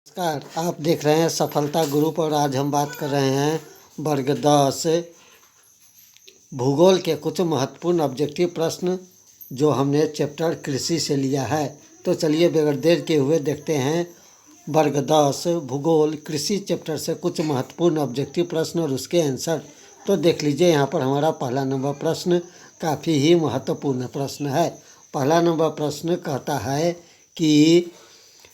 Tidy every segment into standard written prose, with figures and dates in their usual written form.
नमस्कार, आप देख रहे हैं सफलता ग्रुप और आज हम बात कर रहे हैं वर्ग 10 भूगोल के कुछ महत्वपूर्ण ऑब्जेक्टिव प्रश्न जो हमने चैप्टर कृषि से लिया है। तो चलिए बगैर देर के हुए देखते हैं वर्ग 10 भूगोल कृषि चैप्टर से कुछ महत्वपूर्ण ऑब्जेक्टिव प्रश्न और उसके आंसर। तो देख लीजिए, यहाँ पर हमारा पहला नंबर प्रश्न काफ़ी ही महत्वपूर्ण प्रश्न है। पहला नंबर प्रश्न कहता है कि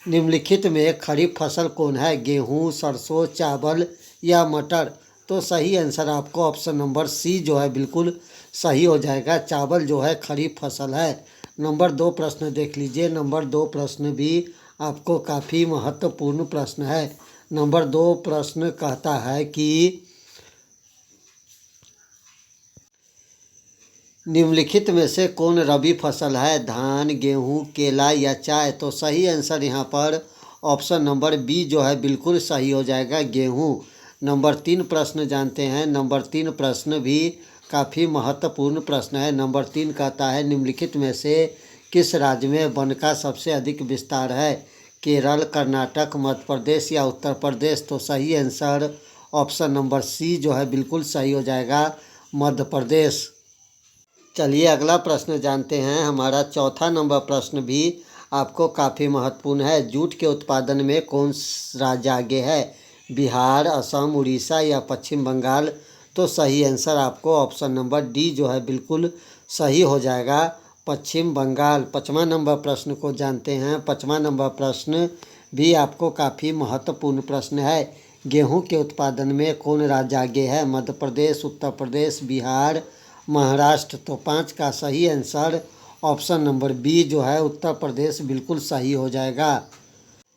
निम्नलिखित में खरीफ फसल कौन है? गेहूँ, सरसों, चावल या मटर? तो सही आंसर आपको ऑप्शन नंबर सी जो है बिल्कुल सही हो जाएगा। चावल जो है खरीफ फसल है। नंबर 2 प्रश्न देख लीजिए। नंबर 2 प्रश्न भी आपको काफ़ी महत्वपूर्ण प्रश्न है। नंबर 2 प्रश्न कहता है कि निम्नलिखित में से कौन रबी फसल है? धान, गेहूँ, केला या चाय? तो सही आंसर यहाँ पर ऑप्शन नंबर बी जो है बिल्कुल सही हो जाएगा, गेहूँ। नंबर 3 प्रश्न जानते हैं। नंबर 3 प्रश्न भी काफ़ी महत्वपूर्ण प्रश्न है। नंबर 3 कहता है निम्नलिखित में से किस राज्य में वन का सबसे अधिक विस्तार है? केरल, कर्नाटक, मध्य प्रदेश या उत्तर प्रदेश? तो सही आंसर ऑप्शन नंबर सी जो है बिल्कुल सही हो जाएगा, मध्य प्रदेश। चलिए अगला प्रश्न जानते हैं। हमारा चौथा नंबर प्रश्न भी आपको काफ़ी महत्वपूर्ण है। जूट के उत्पादन में कौन राज्य आगे है? बिहार, असम, उड़ीसा या पश्चिम बंगाल? तो सही आंसर आपको ऑप्शन नंबर डी जो है बिल्कुल सही हो जाएगा, पश्चिम बंगाल। 5वां नंबर प्रश्न को जानते हैं। 5वां नंबर प्रश्न भी आपको काफ़ी महत्वपूर्ण प्रश्न है। गेहूं के उत्पादन में कौन राज्य आगे है? मध्य प्रदेश, उत्तर प्रदेश, बिहार, महाराष्ट्र? तो 5 का सही आंसर ऑप्शन नंबर बी जो है उत्तर प्रदेश बिल्कुल सही हो जाएगा।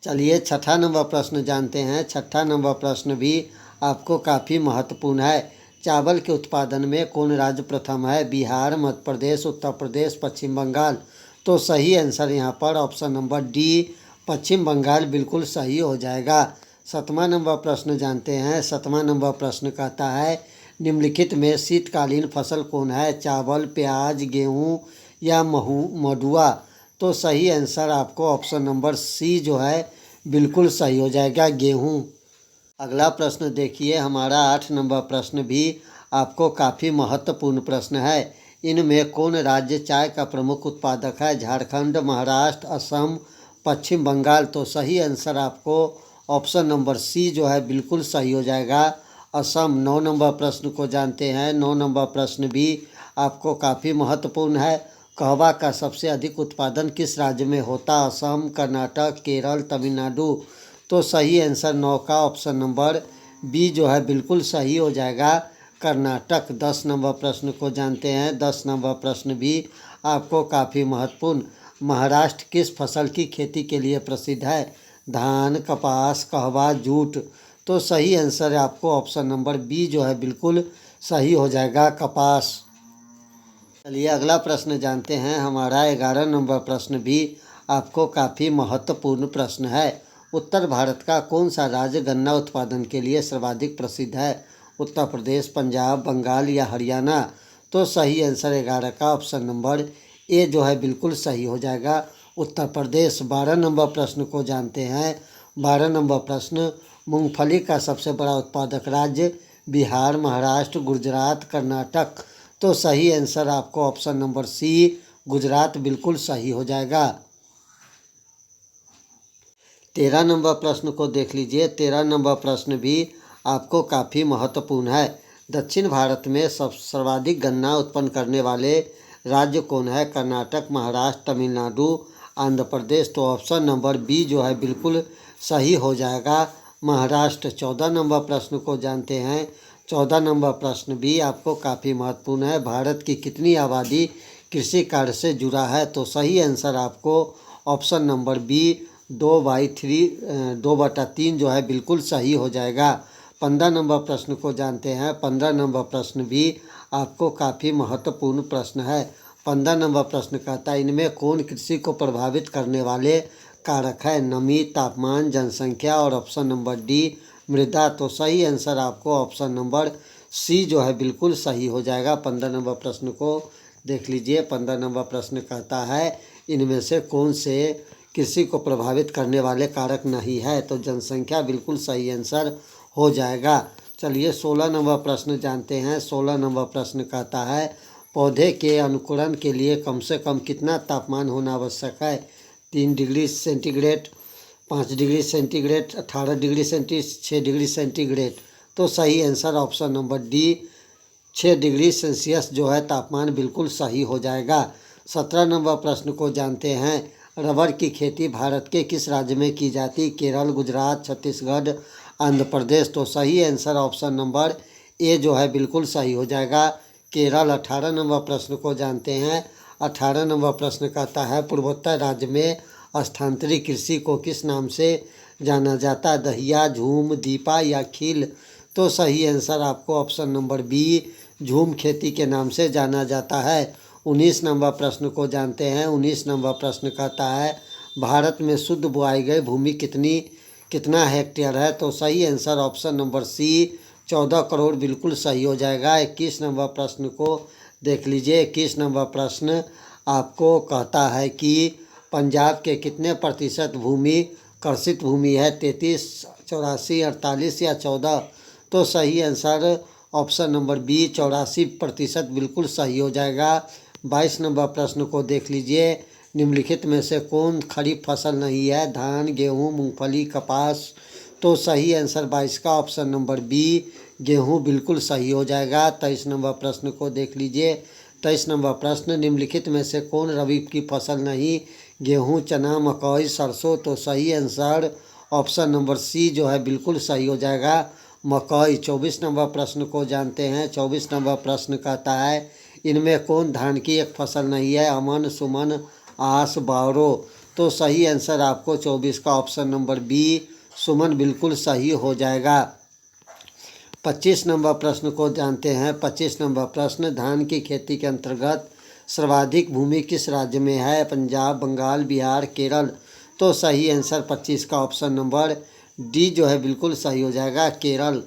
चलिए छठा नंबर प्रश्न जानते हैं। छठा नंबर प्रश्न भी आपको काफ़ी महत्वपूर्ण है। चावल के उत्पादन में कौन राज्य प्रथम है? बिहार, मध्य प्रदेश, उत्तर प्रदेश, पश्चिम बंगाल? तो सही आंसर यहाँ पर ऑप्शन नंबर डी पश्चिम बंगाल बिल्कुल सही हो जाएगा। 7वां नंबर प्रश्न जानते हैं। 7वां नंबर प्रश्न कहता है निम्नलिखित में शीतकालीन फसल कौन है? चावल, प्याज, गेहूँ या मडुआ? तो सही आंसर आपको ऑप्शन नंबर सी जो है बिल्कुल सही हो जाएगा, गेहूँ। अगला प्रश्न देखिए। हमारा 8 नंबर प्रश्न भी आपको काफ़ी महत्वपूर्ण प्रश्न है। इनमें कौन राज्य चाय का प्रमुख उत्पादक है? झारखंड, महाराष्ट्र, असम, पश्चिम बंगाल? तो सही आंसर आपको ऑप्शन नंबर सी जो है बिल्कुल सही हो जाएगा, असम। 9 नंबर प्रश्न को जानते हैं। 9 नंबर प्रश्न भी आपको काफ़ी महत्वपूर्ण है। कहवा का सबसे अधिक उत्पादन किस राज्य में होता? असम, कर्नाटक, केरल, तमिलनाडु? तो सही आंसर 9 का ऑप्शन नंबर बी जो है बिल्कुल सही हो जाएगा, कर्नाटक। 10 नंबर प्रश्न को जानते हैं। 10 नंबर प्रश्न भी आपको काफ़ी महत्वपूर्ण। महाराष्ट्र किस फसल की खेती के लिए प्रसिद्ध है? धान, कपास, कहवा, जूट? तो सही आंसर आपको ऑप्शन नंबर बी जो है बिल्कुल सही हो जाएगा, कपास। चलिए अगला प्रश्न जानते हैं। हमारा 11 नंबर प्रश्न भी आपको काफ़ी महत्वपूर्ण प्रश्न है। उत्तर भारत का कौन सा राज्य गन्ना उत्पादन के लिए सर्वाधिक प्रसिद्ध है? उत्तर प्रदेश, पंजाब, बंगाल या हरियाणा? तो सही आंसर 11 का ऑप्शन नंबर ए जो है बिल्कुल सही हो जाएगा, उत्तर प्रदेश। 12 नंबर प्रश्न को जानते हैं। 12 नंबर प्रश्न मूंगफली का सबसे बड़ा उत्पादक राज्य? बिहार, महाराष्ट्र, गुजरात, कर्नाटक? तो सही आंसर आपको ऑप्शन नंबर सी गुजरात बिल्कुल सही हो जाएगा। 13 नंबर प्रश्न को देख लीजिए। 13 नंबर प्रश्न भी आपको काफ़ी महत्वपूर्ण है। दक्षिण भारत में सर्वाधिक गन्ना उत्पन्न करने वाले राज्य कौन है? कर्नाटक, महाराष्ट्र, तमिलनाडु, आंध्र प्रदेश? तो ऑप्शन नंबर बी जो है बिल्कुल सही हो जाएगा, महाराष्ट्र। 14 नंबर प्रश्न को जानते हैं। 14 नंबर प्रश्न भी आपको काफ़ी महत्वपूर्ण है। भारत की कितनी आबादी कृषि कार्य से जुड़ा है? तो सही आंसर आपको ऑप्शन नंबर बी 2/3 जो है बिल्कुल सही हो जाएगा। 15 नंबर प्रश्न को जानते हैं। 15 नंबर प्रश्न भी आपको काफ़ी महत्वपूर्ण प्रश्न है। 15 नंबर प्रश्न कहता है इनमें कौन कृषि को प्रभावित करने वाले कारक है? नमी, तापमान, जनसंख्या और ऑप्शन नंबर डी मृदा? तो सही आंसर आपको ऑप्शन नंबर सी जो है बिल्कुल सही हो जाएगा। 15 नंबर प्रश्न को देख लीजिए। 15 नंबर प्रश्न कहता है इनमें से कौन से कृषि को प्रभावित करने वाले कारक नहीं है, तो जनसंख्या बिल्कुल सही आंसर हो जाएगा। चलिए 16 नंबर प्रश्न जानते हैं। 16 नंबर प्रश्न कहता है पौधे के अंकुरण के लिए कम से कम कितना तापमान होना आवश्यक है? 3 degree centigrade, 5 degree centigrade, 18 degree centigrade, 6 degree centigrade. तो सही answer option number D 6 degree Celsius जो है तापमान बिल्कुल सही हो जाएगा। 17 नंबर प्रश्न को जानते हैं। रबर की खेती भारत के किस राज्य में की जाती? केरल, गुजरात, छत्तीसगढ़, आंध्र प्रदेश। तो सही आंसर ऑप्शन नंबर ए जो है बिल्कुल सही हो जाएगा, केरल। 18 नंबर प्रश्न को जानते हैं। 18 नंबर प्रश्न कहता है पूर्वोत्तर राज्य में स्थानांतरित कृषि को किस नाम से जाना जाता है? दहिया, झूम, दीपा या खील। तो सही आंसर आपको ऑप्शन नंबर बी झूम खेती के नाम से जाना जाता है। 19 नंबर प्रश्न को जानते हैं। 19 नंबर प्रश्न कहता है भारत में शुद्ध बुआई गई भूमि कितना हेक्टेयर है? तो सही answer option number C 14 crore बिल्कुल सही हो जाएगा। 21 नंबर प्रश्न को देख लीजिए। 21 नंबर प्रश्न आपको कहता है कि पंजाब के कितने प्रतिशत भूमि कृषित भूमि है? 33, 84, 48 या 14। तो सही आंसर ऑप्शन नंबर बी 84% बिल्कुल सही हो जाएगा। 22 नंबर प्रश्न को देख लीजिए। निम्नलिखित में से कौन खरीफ फसल नहीं है? धान, गेहूँ, मूंगफली, कपास। तो सही आंसर 22 का ऑप्शन नंबर बी गेहूँ बिल्कुल सही हो जाएगा। 23 नंबर प्रश्न को देख लीजिए। 23 नंबर प्रश्न निम्नलिखित में से कौन रबी की फसल नहीं? गेहूँ, चना, मकई, सरसों। तो सही आंसर ऑप्शन नंबर सी जो है बिल्कुल सही हो जाएगा, मकई। 24 नंबर प्रश्न को जानते हैं। 24 नंबर प्रश्न कहता है इनमें कौन धान की एक फसल नहीं है? अमन, सुमन, आस, बावरो। तो सही आंसर आपको 24 का ऑप्शन नंबर बी सुमन बिल्कुल सही हो जाएगा। 25 नंबर प्रश्न को जानते हैं। 25 नंबर प्रश्न धान की खेती के अंतर्गत सर्वाधिक भूमि किस राज्य में है? पंजाब, बंगाल, बिहार, केरल। तो सही आंसर 25 का ऑप्शन नंबर डी जो है बिल्कुल सही हो जाएगा, केरल।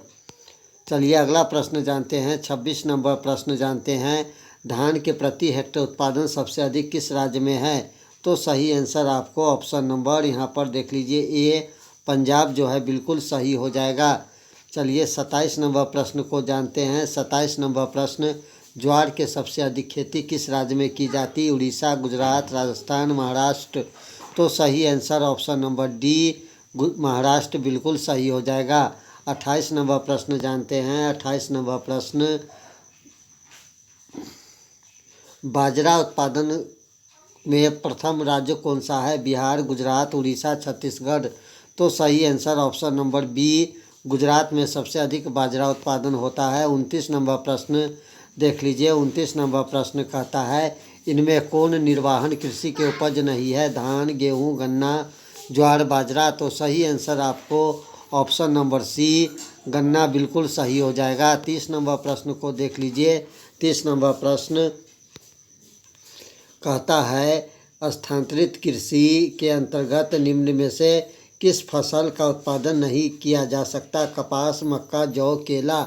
चलिए अगला प्रश्न जानते हैं। 26 नंबर प्रश्न जानते हैं धान के प्रति हेक्टेयर उत्पादन सबसे अधिक किस राज्य में है? तो सही आंसर आपको ऑप्शन नंबर यहाँ पर देख लीजिए ए पंजाब जो है बिल्कुल सही हो जाएगा। चलिए 27 नंबर प्रश्न को जानते हैं। 27 नंबर प्रश्न ज्वार के सबसे अधिक खेती किस राज्य में की जाती? उड़ीसा, गुजरात, राजस्थान, महाराष्ट्र। तो सही answer option number D Maharashtra बिल्कुल सही हो जाएगा। 28 नंबर प्रश्न जानते हैं। 28 नंबर प्रश्न बाजरा उत्पादन में प्रथम राज्य कौन सा है? बिहार, गुजरात, उड़ीसा, छत्तीसगढ़। तो सही answer option number B Gujarat में सबसे अधिक बाजरा उत्पादन होता है। 29 नंबर प्रश्न देख लीजिए। 29 नंबर प्रश्न कहता है इनमें कौन निर्वाहन कृषि के उपज नहीं है? धान, गेहूँ, गन्ना, ज्वार, बाजरा। तो सही आंसर आपको ऑप्शन नंबर सी गन्ना बिल्कुल सही हो जाएगा। 30 नंबर प्रश्न को देख लीजिए। 30 नंबर प्रश्न कहता है स्थानांतरित कृषि के अंतर्गत निम्न में से किस फसल का उत्पादन नहीं किया जा सकता? कपास, मक्का, जौ, केला।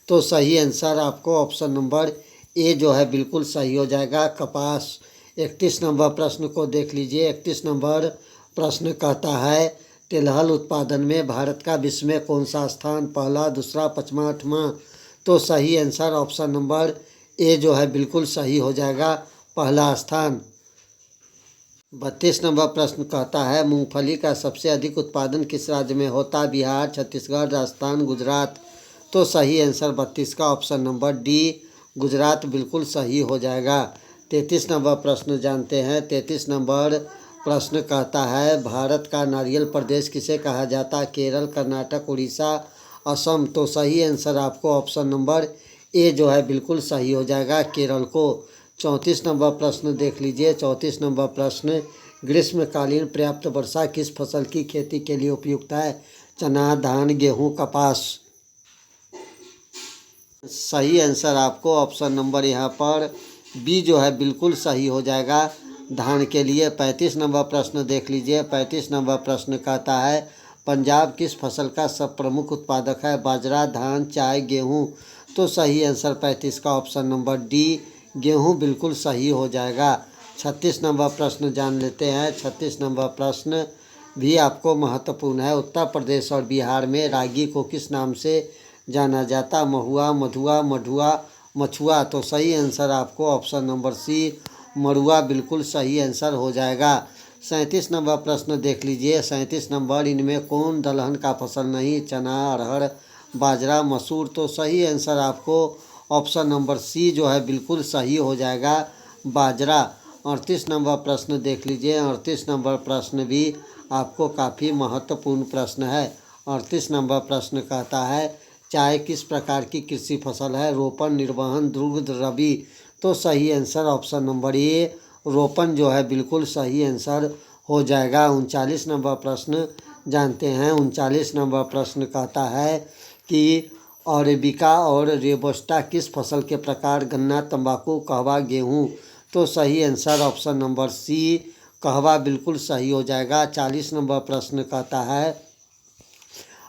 तो सही आंसर आपको ऑप्शन नंबर ए जो है बिल्कुल सही हो जाएगा, कपास। 31 नंबर प्रश्न को देख लीजिए। 31 नंबर प्रश्न कहता है तिलहन उत्पादन में भारत का विश्व में कौन सा स्थान? पहला, दूसरा, पाँचवा, आठवां। तो सही आंसर ऑप्शन नंबर ए जो है बिल्कुल सही हो जाएगा, पहला स्थान। 32 नंबर प्रश्न कहता है मूंगफली का सबसे अधिक उत्पादन किस राज्य में होता? बिहार, छत्तीसगढ़, राजस्थान, गुजरात। तो सही आंसर 32 का ऑप्शन नंबर डी गुजरात बिल्कुल सही हो जाएगा। 33 नंबर प्रश्न जानते हैं। 33 नंबर प्रश्न कहता है भारत का नारियल प्रदेश किसे कहा जाता है? केरल, कर्नाटक, उड़ीसा, असम। तो सही आंसर आपको ऑप्शन नंबर ए जो है बिल्कुल सही हो जाएगा, केरल को। 34 नंबर प्रश्न देख लीजिए। 34 नंबर प्रश्न ग्रीष्मकालीन पर्याप्त वर्षा किस फसल की खेती के लिए उपयुक्त है? चना, धान, गेहूँ, कपास। सही आंसर आपको ऑप्शन नंबर यहाँ पर बी जो है बिल्कुल सही हो जाएगा, धान के लिए। 35 नंबर प्रश्न देख लीजिए। 35 नंबर प्रश्न कहता है पंजाब किस फसल का सब प्रमुख उत्पादक है? बाजरा, धान, चाय, गेहूँ। तो सही आंसर 35 का ऑप्शन नंबर डी गेहूँ बिल्कुल सही हो जाएगा। 36 नंबर प्रश्न जान लेते हैं। 36 नंबर प्रश्न भी आपको महत्वपूर्ण है। उत्तर प्रदेश और बिहार में रागी को किस नाम से जाना जाता? महुआ, मधुआ, मढ़ुआ, मछुआ। तो सही आंसर आपको ऑप्शन नंबर सी मड़ुआ बिल्कुल सही आंसर हो जाएगा। 37 नंबर प्रश्न देख लीजिए। 37 नंबर, इनमें कौन दलहन का फसल नहीं? चना, अरहर, बाजरा, मसूर। तो सही आंसर आपको ऑप्शन नंबर सी जो है बिल्कुल सही हो जाएगा, बाजरा। 38 नंबर प्रश्न देख लीजिए। 38 नंबर प्रश्न भी आपको काफ़ी महत्वपूर्ण प्रश्न है। 38 नंबर प्रश्न कहता है चाय किस प्रकार की कृषि फसल है? रोपण, निर्वहन, ध्रुव, रबी। तो सही आंसर ऑप्शन नंबर ए रोपण जो है बिल्कुल सही आंसर हो जाएगा। 39 नंबर प्रश्न जानते हैं। 39 नंबर प्रश्न कहता है कि अरेबिका और रोबस्टा किस फसल के प्रकार? गन्ना, तंबाकू, कहवा, गेहूँ। तो सही आंसर ऑप्शन नंबर सी कहवा बिल्कुल सही हो जाएगा। 40 नंबर प्रश्न कहता है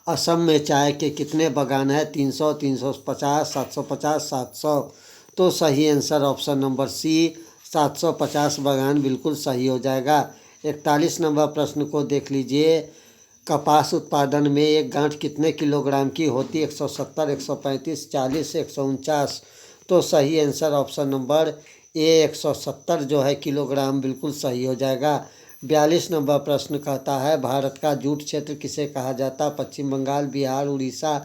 असम में चाय के कितने बागान हैं? 300, 350, 750, 700। तो सही आंसर ऑप्शन नंबर सी 750 बागान बिल्कुल सही हो जाएगा। 41 नंबर प्रश्न को देख लीजिए। कपास उत्पादन में एक गांठ कितने किलोग्राम की होती है? 170, 135, 40, 149। तो सही आंसर ऑप्शन नंबर ए 170 जो है किलोग्राम बिल्कुल सही हो जाएगा। 42 नंबर प्रश्न कहता है भारत का जूट क्षेत्र किसे कहा जाता? पश्चिम बंगाल, बिहार, उड़ीसा,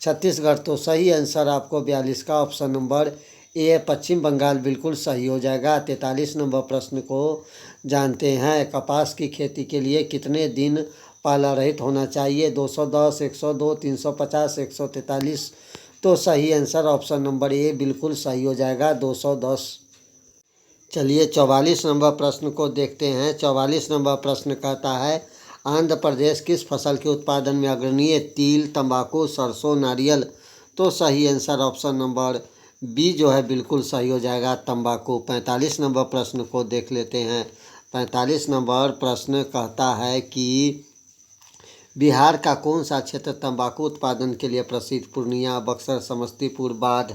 छत्तीसगढ़। तो सही आंसर आपको 42 का ऑप्शन नंबर ए पश्चिम बंगाल बिल्कुल सही हो जाएगा। 43 नंबर प्रश्न को जानते हैं। कपास की खेती के लिए कितने दिन पाला रहित होना चाहिए? 210, 102, 350, 143। तो सही आंसर ऑप्शन नंबर ए बिल्कुल सही हो जाएगा, 210। चलिए 44 नंबर प्रश्न को देखते हैं। 44 नंबर प्रश्न कहता है आंध्र प्रदेश किस फसल के उत्पादन में अग्रणी है? तिल, तंबाकू, सरसों, नारियल। तो सही आंसर ऑप्शन नंबर बी जो है बिल्कुल सही हो जाएगा, तंबाकू। 45 नंबर प्रश्न को देख लेते हैं। 45 नंबर प्रश्न कहता है कि बिहार का कौन सा क्षेत्र तंबाकू उत्पादन के लिए प्रसिद्ध? पूर्णिया, बक्सर, समस्तीपुर, बाढ़।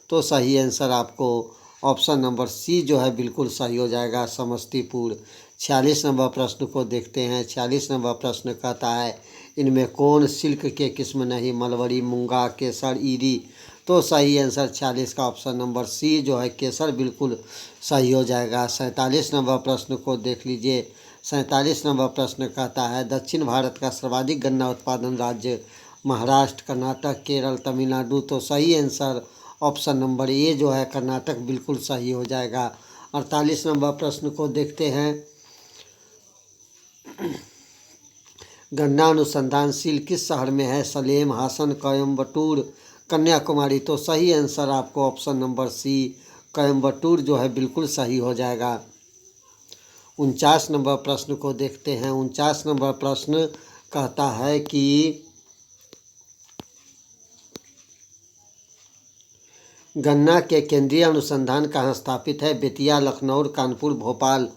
तो सही आंसर आपको ऑप्शन नंबर सी जो है बिल्कुल सही हो जाएगा, समस्तीपुर। 46 नंबर प्रश्न को देखते हैं। 46 नंबर प्रश्न कहता है इनमें कौन सिल्क के किस्म नहीं? मलबरी, मूंगा, केसर, ईरी। तो सही आंसर 46 का ऑप्शन नंबर सी जो है केसर बिल्कुल सही हो जाएगा। 47 नंबर प्रश्न को देख लीजिए। 47 नंबर प्रश्न कहता है दक्षिण भारत का सर्वाधिक गन्ना उत्पादन राज्य? महाराष्ट्र, कर्नाटक, केरल, तमिलनाडु। तो सही आंसर ऑप्शन नंबर ए जो है कर्नाटक बिल्कुल सही हो जाएगा। 48 नंबर प्रश्न को देखते हैं। गन्ना अनुसंधानशील किस शहर में है? सलेम, हासन, कोयम्बटूर, कन्याकुमारी। तो सही आंसर आपको ऑप्शन नंबर सी कोयम्बटूर जो है बिल्कुल सही हो जाएगा। 49 नंबर प्रश्न को देखते हैं। 49 नंबर प्रश्न कहता है कि गन्ना के केंद्रीय अनुसंधान कहाँ स्थापित है? बेतिया, लखनऊ, कानपुर, भोपाल।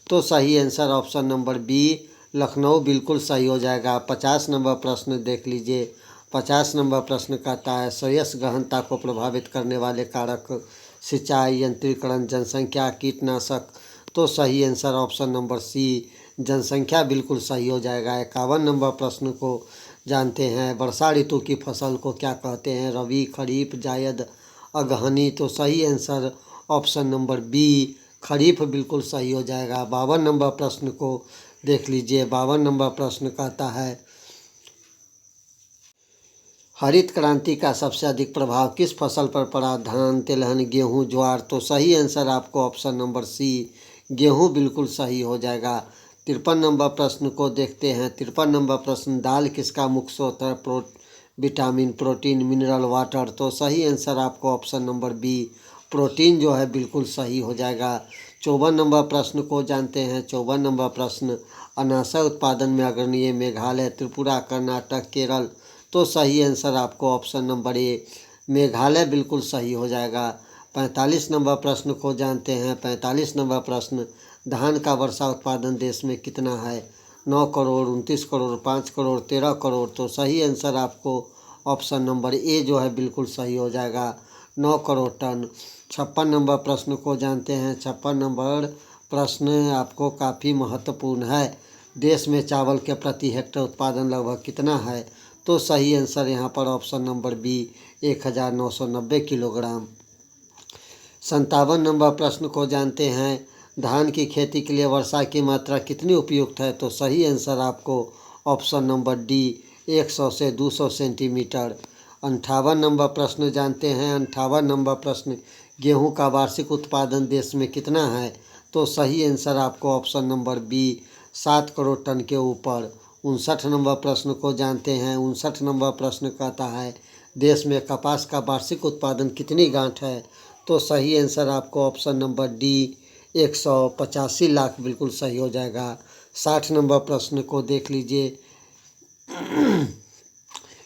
तो सही answer option number B Lucknow बिल्कुल सही हो जाएगा। 50 नंबर प्रश्न देख लीजिए। 50 नंबर प्रश्न कहता है श्रेयस गहनता को प्रभावित करने वाले कारक? सिंचाई, यंत्रीकरण, जनसंख्या, कीटनाशक। तो सही आंसर ऑप्शन नंबर सी जनसंख्या बिल्कुल सही हो जाएगा। 51 नंबर प्रश्न को जानते हैं। वर्षा ऋतु की फसल को क्या कहते हैं? रबी, खरीफ, जायद, अगहनी। तो सही आंसर ऑप्शन नंबर बी खरीफ बिल्कुल सही हो जाएगा। 52 नंबर प्रश्न को देख लीजिए। 52 नंबर प्रश्न कहता है हरित क्रांति का सबसे अधिक प्रभाव किस फसल पर पड़ा? धान, तिलहन, गेहूं, ज्वार। तो सही आंसर आपको ऑप्शन नंबर सी गेहूं बिल्कुल सही हो जाएगा। 53 नंबर प्रश्न को देखते हैं। 53 नंबर प्रश्न दाल किसका मुख्य स्रोत है? Vitamin, protein, mineral, water. तो सही आंसर आपको ऑप्शन नंबर बी प्रोटीन जो है बिल्कुल सही हो जाएगा। 54 नंबर प्रश्न को जानते हैं। 54 नंबर प्रश्न अनाशय उत्पादन में अग्रणी मेघालय, त्रिपुरा, कर्नाटक, केरल। तो सही आंसर आपको ऑप्शन नंबर ए मेघालय बिल्कुल सही हो जाएगा। 45 नंबर प्रश्न को जानते हैं। 45 नंबर प्रश्न धान का वर्षा उत्पादन देश में कितना है? 9 करोड़, 29 करोड़, 5 करोड़, 13 करोड़। तो सही आंसर आपको ऑप्शन नंबर ए जो है बिल्कुल सही हो जाएगा, 9 करोड़ टन। 56 नंबर प्रश्न को जानते हैं। 56 नंबर प्रश्न आपको काफ़ी महत्वपूर्ण है। देश में चावल के प्रति हेक्टेयर उत्पादन लगभग कितना है? तो सही आंसर यहाँ पर option number B 1990 kilogram. 57 number प्रश्न को जानते हैं, धान की खेती के लिए वर्षा की मात्रा कितनी उपयुक्त है? तो सही आंसर आपको ऑप्शन नंबर डी 100 से 200 सेंटीमीटर। 58 नंबर प्रश्न जानते हैं, 58 नंबर प्रश्न, गेहूं का वार्षिक उत्पादन देश में कितना है? तो सही आंसर आपको option number B 7 crore ton के ऊपर। 59 नंबर प्रश्न को जानते हैं, 59 नंबर प्रश्न कहता है, देश में कपास का वार्षिक उत्पादन कितनी गांठ है? तो सही आंसर आपको ऑप्शन नंबर डी 185 लाख बिल्कुल सही हो जाएगा। 60 नंबर प्रश्न को देख लीजिए,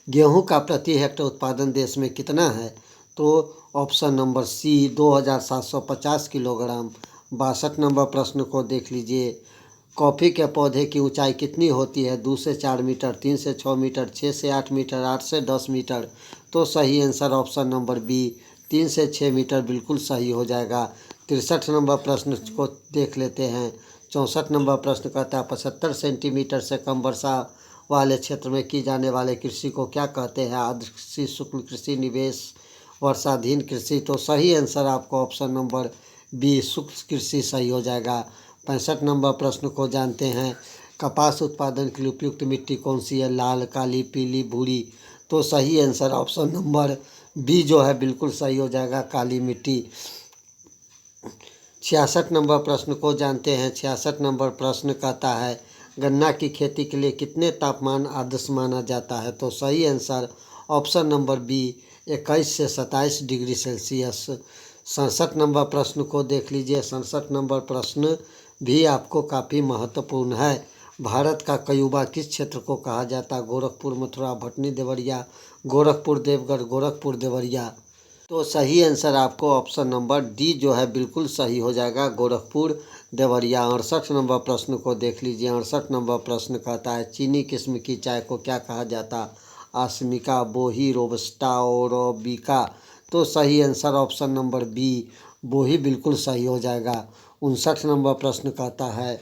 गेहूं का प्रति हेक्टेयर उत्पादन देश में कितना है? तो option number C 2750 kilogram. 62 number प्रश्न को देख लीजिए, कॉफ़ी के पौधे की ऊंचाई कितनी होती है? 2 से 4 मीटर, 3 से 6 मीटर, 6 से 8 मीटर, 8 से 10 मीटर। तो सही आंसर ऑप्शन नंबर बी 3 से 6 मीटर बिल्कुल सही हो जाएगा। 63 नंबर प्रश्न को देख लेते हैं। 64 नंबर प्रश्न कहता है, 75 सेंटीमीटर से कम वर्षा वाले क्षेत्र में की जाने वाले कृषि को क्या कहते हैं? आर्द्र कृषि, शुष्क कृषि, निवेश वर्षाधीन कृषि। तो सही आंसर आपको ऑप्शन नंबर बी शुष्क कृषि सही हो जाएगा। 65 नंबर प्रश्न को जानते हैं, कपास उत्पादन के लिए उपयुक्त मिट्टी कौन सी है? लाल, काली, पीली, भूरी। तो सही आंसर ऑप्शन नंबर बी जो है बिल्कुल सही हो जाएगा, काली मिट्टी। 66 नंबर प्रश्न को जानते हैं। 66 नंबर प्रश्न कहता है, गन्ना की खेती के लिए कितने तापमान आदर्श माना जाता है? तो सही आंसर ऑप्शन नंबर बी 21 से 27 डिग्री सेल्सियस। 67 नंबर प्रश्न को देख लीजिए। 67 नंबर प्रश्न भी आपको काफ़ी महत्वपूर्ण है। भारत का कयूबा किस क्षेत्र को कहा जाता है? गोरखपुर, मथुरा, भटनी, देवरिया, गोरखपुर, देवगढ़, गोरखपुर, देवरिया। तो सही आंसर आपको ऑप्शन नंबर डी जो है बिल्कुल सही हो जाएगा, गोरखपुर, देवरिया। 68 नंबर प्रश्न को देख लीजिए। 68 नंबर प्रश्न कहता है, चीनी किस्म की चाय को क्या कहा जाता? आसमिका, बोही, रोबस्टा और अरबिका। तो सही आंसर ऑप्शन नंबर बी बोही बिल्कुल सही हो जाएगा। 59 नंबर प्रश्न कहता है,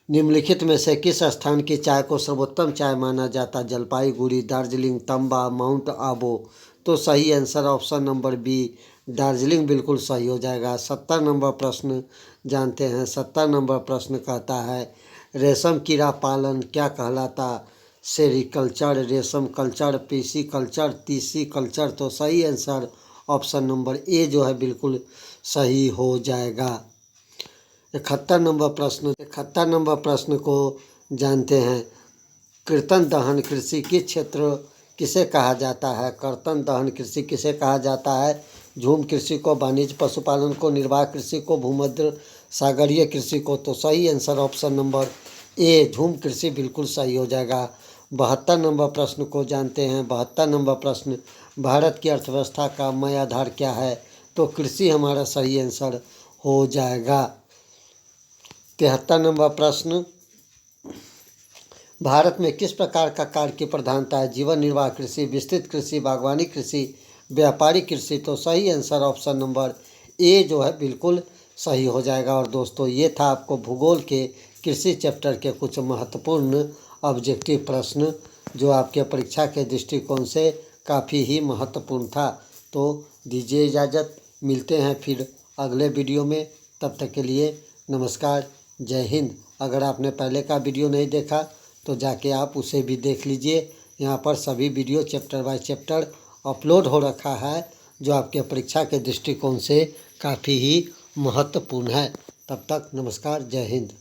निम्नलिखित में से किस स्थान की चाय को सर्वोत्तम चाय माना जाता? जलपाईगुड़ी, दार्जिलिंग, तंबा, माउंट आबू। तो सही answer option number B Darjeeling बिल्कुल सही हो जाएगा। 70 नंबर प्रश्न जानते हैं। 70 नंबर प्रश्न कहता है, रेशम कीड़ा पालन क्या कहलाता? सेरिकल्चर, रेशम कल्चर, पीसी कल्चर, तीसी कल्चर। तो सही आंसर ऑप्शन नंबर ए जो है बिल्कुल सही हो जाएगा। 71 नंबर प्रश्न को जानते हैं, कीर्तन दहन कृषि किस क्षेत्र किसे कहा जाता है? कर्तन दहन कृषि किसे कहा जाता है? झूम कृषि को, वाणिज्य पशुपालन को, निर्वाह कृषि को, भूमध्य सागरीय कृषि को। तो सही आंसर ऑप्शन नंबर ए झूम कृषि बिल्कुल सही हो जाएगा। 72 नंबर प्रश्न को जानते हैं। 72 नंबर प्रश्न, भारत की अर्थव्यवस्था का मुख्य आधार क्या है? तो कृषि हमारा सही आंसर हो जाएगा। 73 नंबर प्रश्न, भारत में किस प्रकार का कार्य की प्रधानता है? जीवन निर्वाह कृषि, विस्तृत कृषि, बागवानी कृषि, व्यापारिक कृषि। तो सही आंसर ऑप्शन नंबर ए जो है बिल्कुल सही हो जाएगा। और दोस्तों, ये था आपको भूगोल के कृषि चैप्टर के कुछ महत्वपूर्ण ऑब्जेक्टिव प्रश्न जो आपके परीक्षा के दृष्टिकोण से काफ़ी ही महत्वपूर्ण था। तो दीजिए इजाज़त, मिलते हैं फिर अगले वीडियो में। तब तक के लिए नमस्कार, जय हिंद। अगर आपने पहले का वीडियो नहीं देखा तो जाके आप उसे भी देख लीजिए। यहाँ पर सभी video chapter by chapter upload हो रखा है जो आपके परीक्षा के दृष्टिकोण से काफ़ी ही महत्वपूर्ण है। तब तक नमस्कार, जय हिंद।